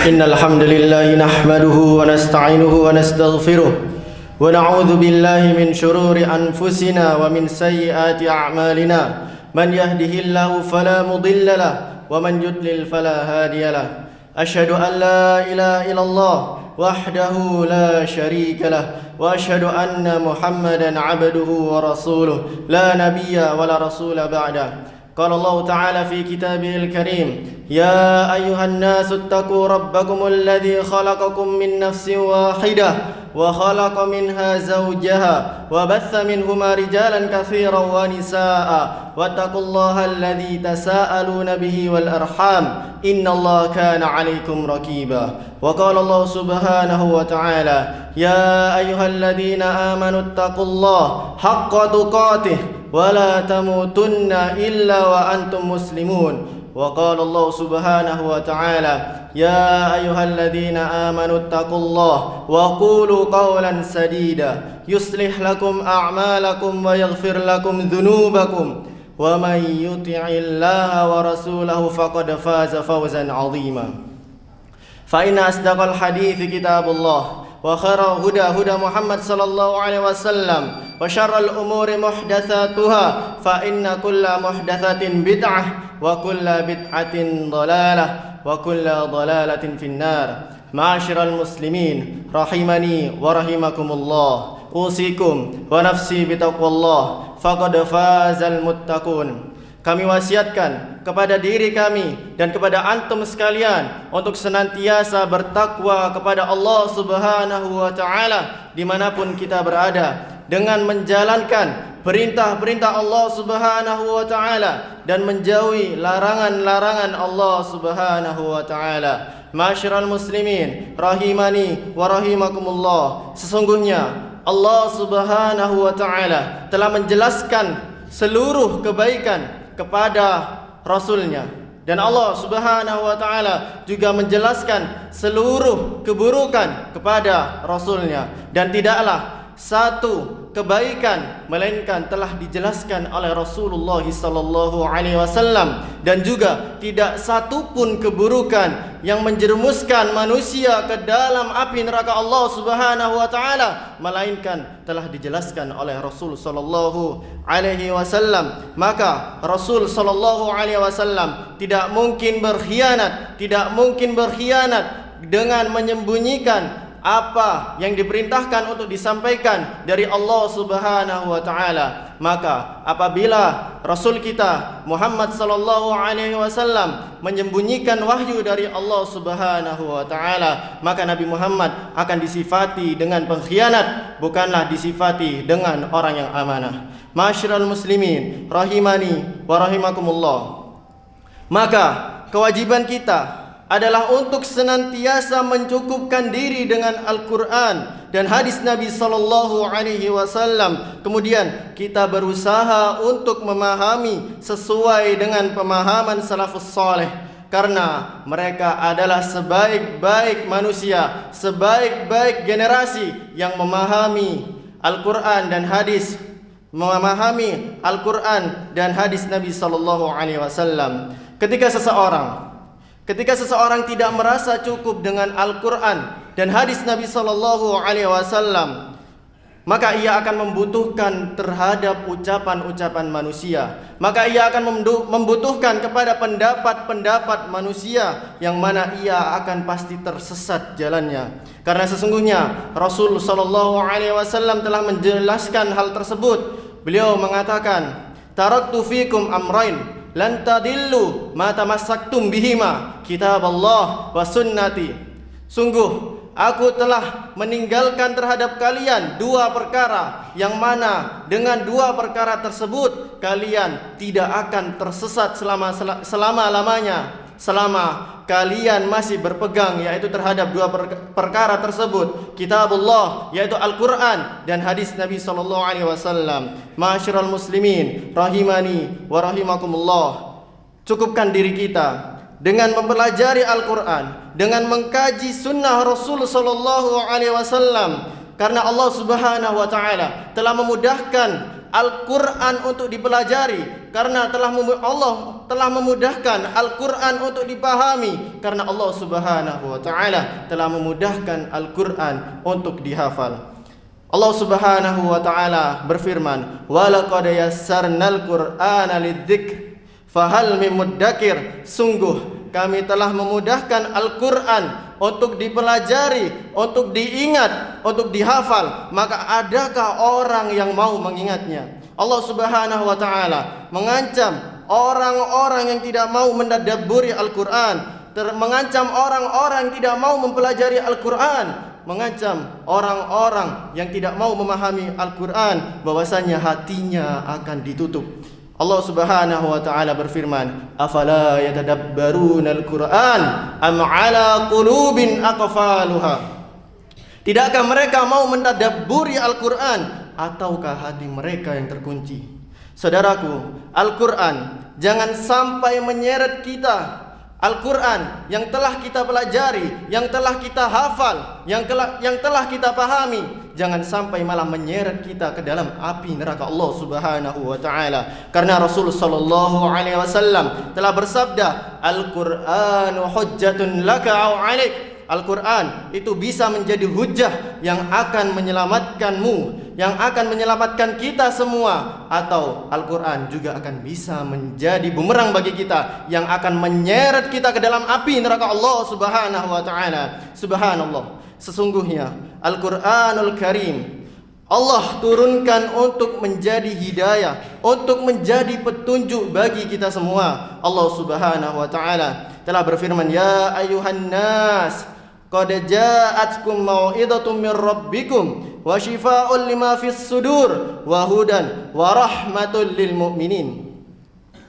إن الحمد لله نحمده ونستعينه ونستغفره ونعوذ بالله من شرور أنفسنا ومن سيئات أعمالنا من يهده الله فلا مضل له ومن يضلل فلا هادي له أشهد أن لا إله إلا الله وحده لا شريك له وأشهد أن محمدا عبده ورسوله لا نبي ولا رسول بعده قال الله تعالى في كتابه الكريم يا أيها الناس اتقوا ربكم الذي خلقكم من نفس واحدة وخلق منها زوجها وبث منهما رجالا كثيرا ونساء واتقوا الله الذي تساءلون به والأرحام إن الله كان عليكم رقيبا وقال الله سبحانه وتعالى يا أيها الذين آمنوا اتقوا الله حق تقاته ولا تموتن إلا وأنتم مسلمون وقال الله سبحانه وتعالى يا أيها الذين آمنوا اتقوا الله وقولوا قولا سديدا يصلح لكم أعمالكم ويغفر لكم ذنوبكم ومن يطع الله ورسوله فقد فاز فوزا عظيما فإن أصدق الحديث كتاب الله وخير هدى هدى محمد صلى الله عليه وسلم وشر الأمور محدثاتها فإن كل محدثة بدعة وكل بدعة ضلالة وكل ضلالة في النار معاشر المسلمين رحمني ورحمكم الله أوصيكم ونفسي بتقوى الله فقد فاز المتقون. Kami wasiatkan kepada diri kami dan kepada antum sekalian untuk senantiasa bertakwa kepada Allah Subhanahu wa taala dimanapun kita berada, dengan menjalankan perintah-perintah Allah Subhanahu wa taala dan menjauhi larangan-larangan Allah Subhanahu wa taala. Ma'asyiral muslimin rahimani wa rahimakumullah, sesungguhnya Allah Subhanahu wa taala telah menjelaskan seluruh kebaikan kepada Rasulnya, dan Allah Subhanahu wa ta'ala juga menjelaskan seluruh keburukan kepada Rasulnya, dan tidaklah satu kebaikan melainkan telah dijelaskan oleh Rasulullah sallallahu alaihi wasallam, dan juga tidak satu pun keburukan yang menjerumuskan manusia ke dalam api neraka Allah Subhanahu wa taala melainkan telah dijelaskan oleh Rasul sallallahu alaihi wasallam. Maka Rasul sallallahu alaihi wasallam tidak mungkin berkhianat dengan menyembunyikan apa yang diperintahkan untuk disampaikan dari Allah Subhanahu wa taala. Maka apabila Rasul kita Muhammad sallallahu alaihi wasallam menyembunyikan wahyu dari Allah Subhanahu wa taala, maka Nabi Muhammad akan disifati dengan pengkhianat, bukanlah disifati dengan orang yang amanah. Ma'asyiral muslimin rahimani wa rahimakumullah, maka kewajiban kita adalah untuk senantiasa mencukupkan diri dengan Al-Quran dan hadis Nabi sallallahu alaihi wasallam. Kemudian kita berusaha untuk memahami sesuai dengan pemahaman salafus saleh, karena mereka adalah sebaik-baik manusia, sebaik-baik generasi yang memahami Al-Quran dan hadis, Nabi sallallahu alaihi wasallam. Ketika seseorang tidak merasa cukup dengan Al-Quran dan hadis Nabi sallallahu alaihi wasallam, maka ia akan membutuhkan terhadap ucapan-ucapan manusia. Maka ia akan membutuhkan kepada pendapat-pendapat manusia yang mana ia akan pasti tersesat jalannya. Karena sesungguhnya Rasul sallallahu alaihi wasallam telah menjelaskan hal tersebut. Beliau mengatakan, "Taraktu fikum amrain lan tadillu ma tamassaktum bihima kitaballah wa sunnati." Sungguh aku telah meninggalkan terhadap kalian dua perkara, yang mana dengan dua perkara tersebut kalian tidak akan tersesat selama-lamanya, selama kalian masih berpegang yaitu terhadap dua perkara tersebut, kitabullah yaitu Al-Quran dan hadis Nabi sallallahu alaihi wasallam. Ma'asyiral muslimin rahimani wa rahimakumullah, cukupkan diri kita dengan mempelajari Al-Quran, dengan mengkaji sunnah Rasul sallallahu alaihi wasallam, karena Allah Subhanahu wa taala telah memudahkan Al-Quran untuk dipelajari, karena Allah telah memudahkan Al-Quran untuk dipahami, karena Allah Subhanahu wa Ta'ala telah memudahkan Al-Quran untuk dihafal. Allah Subhanahu wa Ta'ala berfirman, "Walaqad yassarnal Qur'ana lidzikr fahal mim muddakir." Sungguh kami telah memudahkan Al-Quran untuk dipelajari, untuk diingat, untuk dihafal, maka adakah orang yang mau mengingatnya? Allah Subhanahu wa Ta'ala mengancam orang-orang yang tidak mau mentadabburi Al-Quran, mengancam orang-orang yang tidak mau mempelajari Al-Quran, mengancam orang-orang yang tidak mau memahami Al-Quran, bahwasanya hatinya akan ditutup. Allah Subhanahu wa Ta'ala berfirman, "Afala yatadabbaruna al-Qur'an am 'ala qulubin aqfaluha?" Tidakkah mereka mau mentadabburi Al-Quran, ataukah hati mereka yang terkunci? Saudaraku, Al-Quran jangan sampai menyeret kita. Al-Quran yang telah kita pelajari, yang telah kita hafal, yang telah kita pahami, jangan sampai malah menyeret kita ke dalam api neraka Allah Subhanahu wa Ta'ala. Karena Rasul sallallahu alaihi wasallam telah bersabda, "Al-Qur'anu hujjatun laka aw 'alaik." Al-Quran itu bisa menjadi hujjah yang akan menyelamatkanmu, yang akan menyelamatkan kita semua, atau Al-Quran juga akan bisa menjadi bumerang bagi kita yang akan menyeret kita ke dalam api neraka Allah Subhanahu wa Ta'ala. Subhanallah, sesungguhnya Al-Quranul Karim Allah turunkan untuk menjadi hidayah, untuk menjadi petunjuk bagi kita semua. Allah Subhanahu wa Ta'ala telah berfirman, "Ya ayuhan nas, qad ja'atkum mau'izatun min rabbikum wa shifaa'un lima fis sudur wa hudan wa rahmatul lil mu'minin."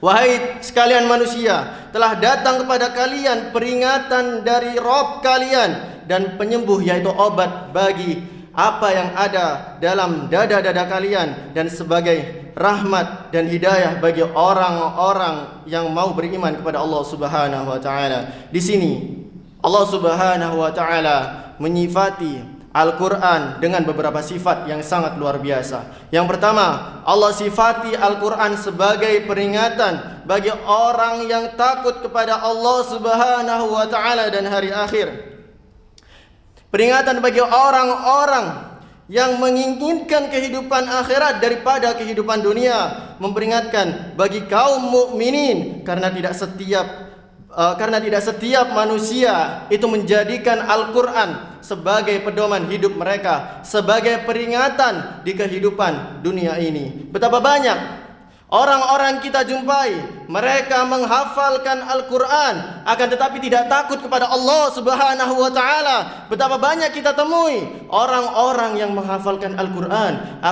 Wahai sekalian manusia, telah datang kepada kalian peringatan dari Rabb kalian dan penyembuh, yaitu obat bagi apa yang ada dalam dada-dada kalian, dan sebagai rahmat dan hidayah bagi orang-orang yang mau beriman kepada Allah Subhanahu wa Ta'ala. Di sini Allah Subhanahu wa Ta'ala menyifati Al-Quran dengan beberapa sifat yang sangat luar biasa. Yang pertama, Allah sifati Al-Quran sebagai peringatan bagi orang yang takut kepada Allah Subhanahu wa Ta'ala dan hari akhir. Peringatan bagi orang-orang yang menginginkan kehidupan akhirat daripada kehidupan dunia. Memperingatkan bagi kaum mukminin, karena tidak setiap manusia itu menjadikan Al-Quran sebagai pedoman hidup mereka, sebagai peringatan di kehidupan dunia ini. Betapa banyak orang-orang kita jumpai, mereka menghafalkan Al-Quran, akan tetapi tidak takut kepada Allah Subhanahu wa Ta'ala. Betapa banyak kita temui orang-orang yang menghafalkan Al-Quran,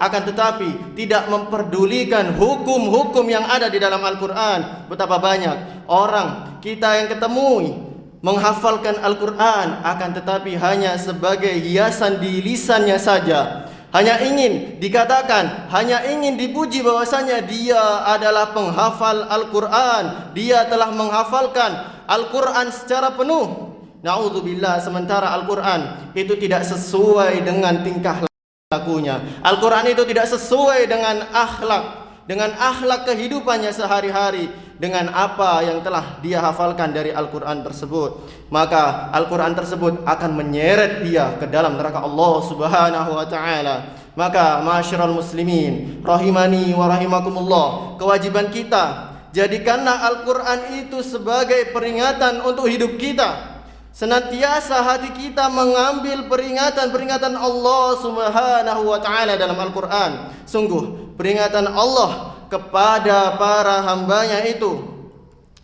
akan tetapi tidak memperdulikan hukum-hukum yang ada di dalam Al-Quran. Betapa banyak orang kita yang ketemui menghafalkan Al-Quran, akan tetapi hanya sebagai hiasan di lisannya saja. Hanya ingin dikatakan, hanya ingin dipuji bahwasanya dia adalah penghafal Al-Quran, dia telah menghafalkan Al-Quran secara penuh. Na'udzubillah, sementara Al-Quran itu tidak sesuai dengan tingkah lakunya. Al-Quran itu tidak sesuai dengan akhlak kehidupannya sehari-hari, dengan apa yang telah dia hafalkan dari Al-Quran tersebut. Maka Al-Quran tersebut akan menyeret dia ke dalam neraka Allah Subhanahu wa Ta'ala. Maka ma'asyiral muslimin rahimani wa rahimakumullah, kewajiban kita, jadikanlah Al-Quran itu sebagai peringatan untuk hidup kita. Senantiasa hati kita mengambil peringatan-peringatan Allah Subhanahu wa Ta'ala dalam Al-Quran. Sungguh peringatan Allah kepada para hambanya itu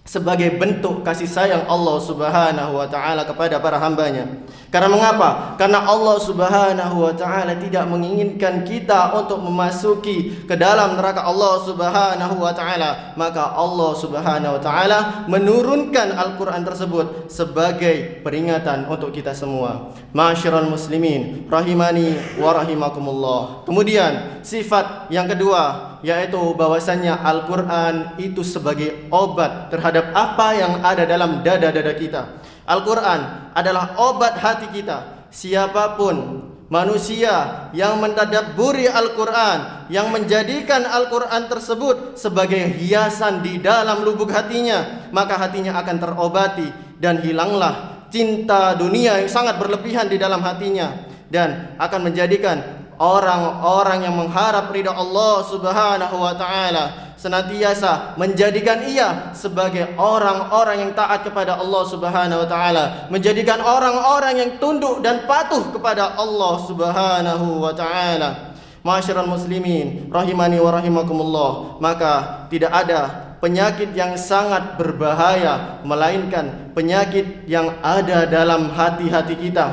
sebagai bentuk kasih sayang Allah Subhanahu wa Ta'ala kepada para hambanya. Karena mengapa? Karena Allah Subhanahu wa Ta'ala tidak menginginkan kita untuk memasuki ke dalam neraka Allah Subhanahu wa Ta'ala. Maka Allah Subhanahu wa Ta'ala menurunkan Al-Quran tersebut sebagai peringatan untuk kita semua. Ma'asyiral muslimin rahimani wa rahimakumullah. Kemudian sifat yang kedua, yaitu bahwasannya Al-Quran itu sebagai obat terhadap apa yang ada dalam dada-dada kita. Al-Quran adalah obat hati kita. Siapapun manusia yang mentadabburi Al-Quran, yang menjadikan Al-Quran tersebut sebagai hiasan di dalam lubuk hatinya, maka hatinya akan terobati dan hilanglah cinta dunia yang sangat berlebihan di dalam hatinya, dan akan menjadikan orang-orang yang mengharap ridha Allah Subhanahu wa taala senantiasa menjadikan ia sebagai orang-orang yang taat kepada Allah Subhanahu wa taala, menjadikan orang-orang yang tunduk dan patuh kepada Allah Subhanahu wa taala. Ma'asyiral muslimin rahimani wa rahimakumullah, maka tidak ada penyakit yang sangat berbahaya melainkan penyakit yang ada dalam hati-hati kita.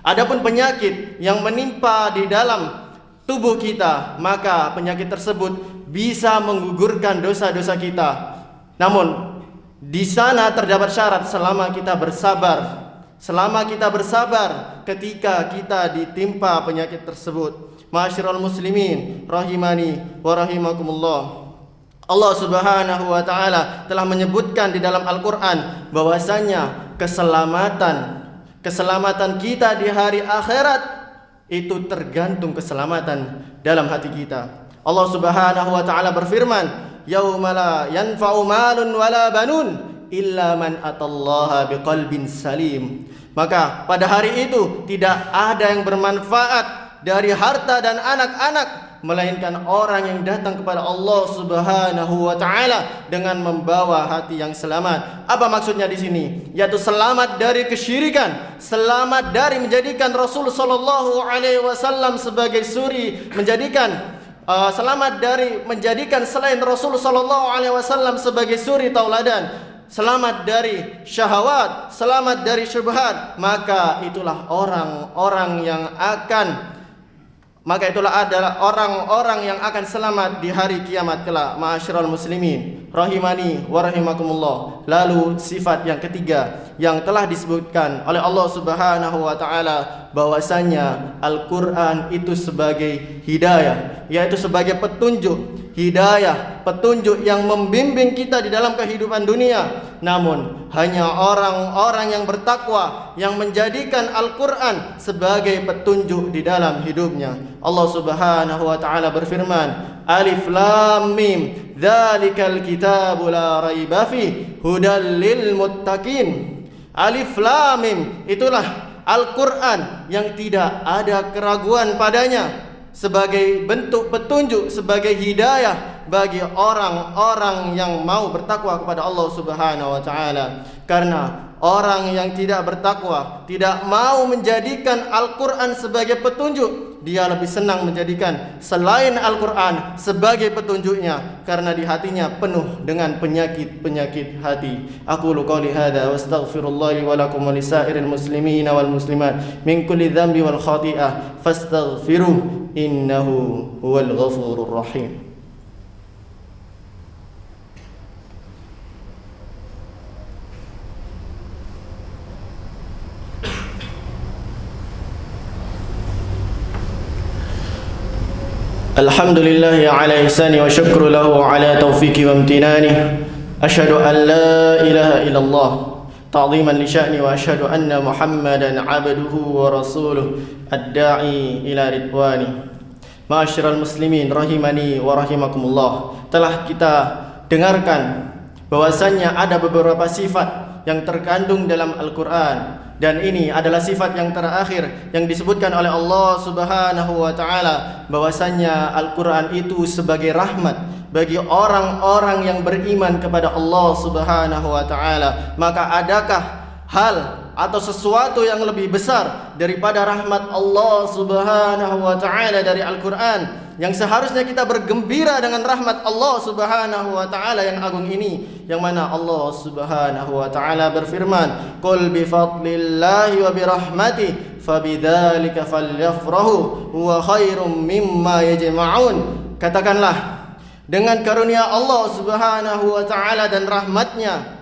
Adapun penyakit yang menimpa di dalam tubuh kita, maka penyakit tersebut bisa menggugurkan dosa-dosa kita. Namun di sana terdapat syarat selama kita bersabar. Selama kita bersabar ketika kita ditimpa penyakit tersebut. Ma'asyiral muslimin rahimani wa rahimakumullah, Allah Subhanahu wa taala telah menyebutkan di dalam Al-Qur'an bahwasanya keselamatan kita di hari akhirat itu tergantung keselamatan dalam hati kita. Allah Subhanahu wa taala berfirman, "Yauma la yanfa'u malun wala banun illa man atallaha biqalbin salim." Maka pada hari itu tidak ada yang bermanfaat dari harta dan anak-anak melainkan orang yang datang kepada Allah Subhanahu wa taala dengan membawa hati yang selamat. Apa maksudnya di sini? Yaitu selamat dari kesyirikan, selamat dari menjadikan Rasul sallallahu alaihi wasallam sebagai suri, selamat dari menjadikan selain Rasul sallallahu alaihi wasallam sebagai suri tauladan, selamat dari syahwat, selamat dari syubhat. Maka itulah adalah orang-orang yang akan selamat di hari kiamat kelak. Ma'asyiral muslimin rahimani wa rahimakumullah. Lalu sifat yang ketiga yang telah disebutkan oleh Allah Subhanahu wa taala bahwasanya Al-Qur'an itu sebagai hidayah, yaitu sebagai petunjuk. Hidayah, petunjuk yang membimbing kita di dalam kehidupan dunia. Namun hanya orang-orang yang bertakwa yang menjadikan Al-Qur'an sebagai petunjuk di dalam hidupnya. Allah Subhanahu wa taala berfirman, Alif Lam Mim, dzalikal kitabu la raiba fi hudal lil muttaqin. Alif Lam Mim, itulah Al-Qur'an yang tidak ada keraguan padanya, sebagai bentuk petunjuk, sebagai hidayah bagi orang-orang yang mau bertakwa kepada Allah Subhanahu wa taala. Karena orang yang tidak bertakwa, tidak mau menjadikan Al-Qur'an sebagai petunjuk, dia lebih senang menjadikan selain Al-Qur'an sebagai petunjuknya, karena di hatinya penuh dengan penyakit hati. Aqulu qouli hadza wa astaghfirullah li wa lakum wa lisairil muslimin wal muslimat min kulli dhanbi wal khati'ah fastaghfiruh innahu huwal ghafurur rahim. Alhamdulillah ala ihsani wa syukru lahu ala taufiqi wa imtinani. Asyhadu an la ilaha illallah ta'ziman li sya'ni wa asyhadu anna Muhammadan 'abduhu wa rasuluh ad-da'i ila ridwani. Ma'asyiral muslimin rahimani wa rahimakumullah. Telah kita dengarkan bahwasannya ada beberapa sifat yang terkandung dalam Al-Qur'an, dan ini adalah sifat yang terakhir yang disebutkan oleh Allah Subhanahu wa taala, bahwasannya Al-Qur'an itu sebagai rahmat bagi orang-orang yang beriman kepada Allah Subhanahu wa taala. Maka adakah hal atau sesuatu yang lebih besar daripada rahmat Allah Subhanahu wa taala dari Al-Qur'an, yang seharusnya kita bergembira dengan rahmat Allah Subhanahu wa taala yang agung ini, yang mana Allah Subhanahu wa taala berfirman, "Qul bi fadlillahi wa bi rahmatihi fabidzalika falyafrahu huwa khairum mimma yajma'un." Katakanlah, dengan karunia Allah Subhanahu wa taala dan rahmatnya,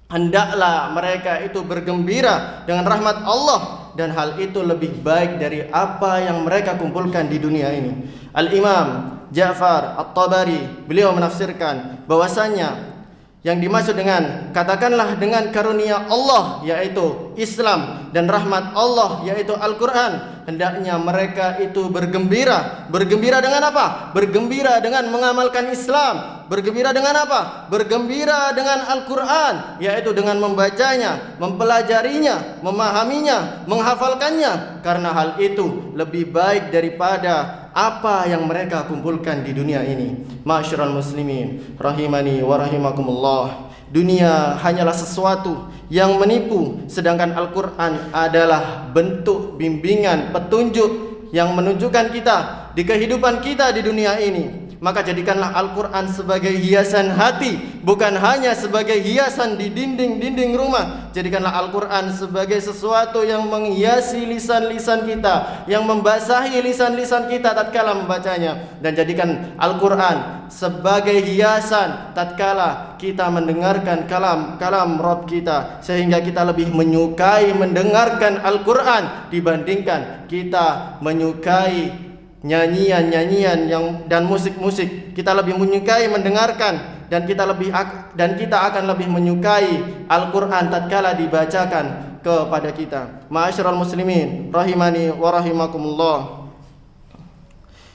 hendaklah mereka itu bergembira dengan rahmat Allah, dan hal itu lebih baik dari apa yang mereka kumpulkan di dunia ini. Al-Imam Ja'far At-Tabari, beliau menafsirkan bahwasanya yang dimaksud dengan katakanlah dengan karunia Allah yaitu Islam, dan rahmat Allah yaitu Al-Qur'an, hendaknya mereka itu bergembira. Bergembira dengan apa? Bergembira dengan mengamalkan Islam. Bergembira dengan apa? Bergembira dengan Al-Quran, yaitu dengan membacanya, mempelajarinya, memahaminya, menghafalkannya. Karena hal itu lebih baik daripada apa yang mereka kumpulkan di dunia ini. Ma'asyiral muslimin, rahimani wa rahimakumullah. Dunia hanyalah sesuatu yang menipu, sedangkan Al-Quran adalah bentuk bimbingan, petunjuk yang menunjukkan kita di kehidupan kita di dunia ini. Maka jadikanlah Al-Quran sebagai hiasan hati, bukan hanya sebagai hiasan di dinding-dinding rumah. Jadikanlah Al-Quran sebagai sesuatu yang menghiasi lisan-lisan kita, yang membasahi lisan-lisan kita tatkala membacanya. Dan jadikan Al-Quran sebagai hiasan tatkala kita mendengarkan kalam Rabb kita, sehingga kita lebih menyukai mendengarkan Al-Quran dibandingkan kita menyukai nyanyian-nyanyian dan musik-musik. Kita lebih menyukai mendengarkan, dan kita akan lebih menyukai Al-Quran tatkala dibacakan kepada kita. Ma'asyiral muslimin, rahimani wa rahimakumullah.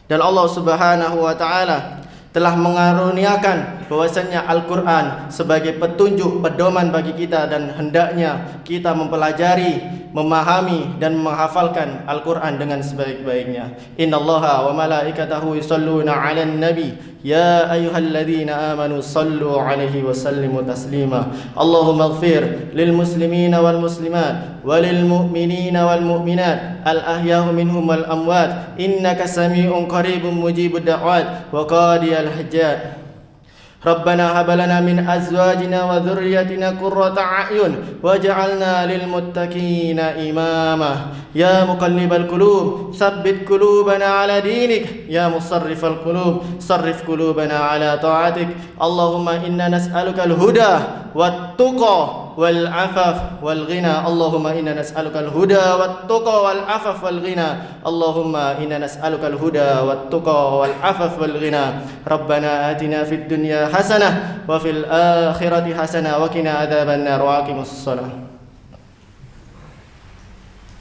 Dan Allah Subhanahu wa taala telah mengaruniakan bahwasanya Al-Quran sebagai petunjuk pedoman bagi kita, dan hendaknya kita mempelajari, memahami dan menghafalkan Al-Quran dengan sebaik-baiknya. Innallaha wa malaikatahu yusalluna 'alan nabi ya ayyuhalladzina amanu sallu 'alaihi wa sallimu taslima. Allahumma ighfir lil muslimina wal muslimat walil mu'minina wal mu'minat al ahya'u minhum wal amwat innaka sami'un qaribun mujibud da'wat wa qadiyal hajat. Rabbana hab lana min azwajina wa dhurriyyatina qurrata a'yun waj'alna lil muttaqina imama. Ya muqallibal qulub tsabbit qulubana ala dinik, ya musarrifal qulub sarrif qulubana ala ta'atik. Allahumma inna nas'aluka al-huda wat tuqa wal afaf wal ghina. Allahumma inna nas'aluka al-huda wat tuqa wal afaf wal ghina. Allahumma inna nas'aluka al-huda wat tuqa wal afaf wal ghina. Rabbana atina fid dunya hasanah wa fil akhirati hasanah wa qina adzabannar wa aqimus shalah.